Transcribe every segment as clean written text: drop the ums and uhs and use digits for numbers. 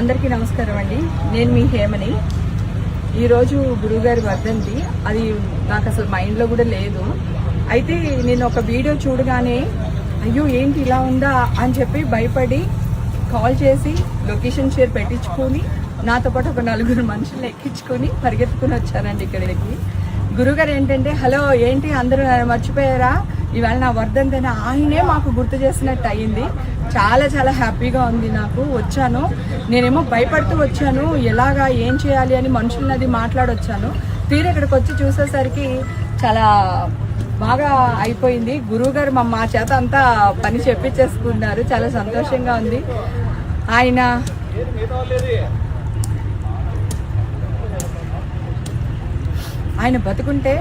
అందరికీ నమస్కారం అండి. నేను మీ హేమని. ఈరోజు గురువుగారి వర్ధంతి. అది నాకు అసలు మైండ్లో కూడా లేదు. అయితే నేను ఒక వీడియో చూడగానే అయ్యో ఏంటి ఇలా ఉందా అని చెప్పి భయపడి కాల్ చేసి లొకేషన్ షేర్ పెట్టించుకొని నాతో పాటు ఒక 4 మనుషులు ఎక్కించుకొని పరిగెత్తుకుని వచ్చానండి ఇక్కడికి. గురుగారు ఏంటంటే హలో ఏంటి అందరూ మర్చిపోయారా, ఇవాళ నా వర్ధంతి అని ఆయనే మాకు గుర్తు చేసినట్టు అయ్యింది. చాలా చాలా హ్యాపీగా ఉంది. నాకు వచ్చాను, నేనేమో భయపడుతూ వచ్చాను, ఎలాగా ఏం చేయాలి అని మనుషులది మాట్లాడొచ్చాను. తీరు ఇక్కడికి వచ్చి చూసేసరికి చాలా బాగా అయిపోయింది. గురువుగారు మా చేత అంతా పని చెప్పించేసుకున్నారు. చాలా సంతోషంగా ఉంది. ఆయన బతుకుంటే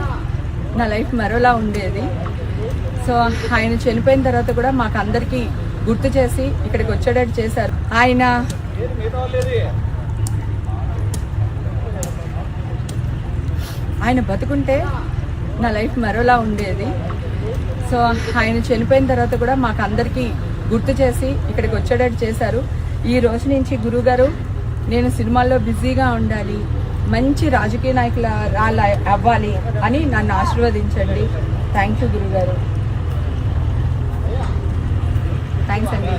నా లైఫ్ మరోలా ఉండేది. సో ఆయన చనిపోయిన తర్వాత కూడా మాకు అందరికీ గుర్తు చేసి ఇక్కడికి వచ్చేటట్టు చేశారు. ఆయన బతుకుంటే నా లైఫ్ మరోలా ఉండేది. సో ఆయన చనిపోయిన తర్వాత కూడా మాకు అందరికీ గుర్తు చేసి ఇక్కడికి వచ్చేటట్టు చేశారు. ఈ రోజు నుంచి గురువుగారు నేను సినిమాల్లో బిజీగా ఉండాలి, మంచి రాజకీయ నాయకుల అవ్వాలి అని నన్ను ఆశీర్వదించండి. థ్యాంక్ యూ గురుగారు. థ్యాంక్స్ అండి.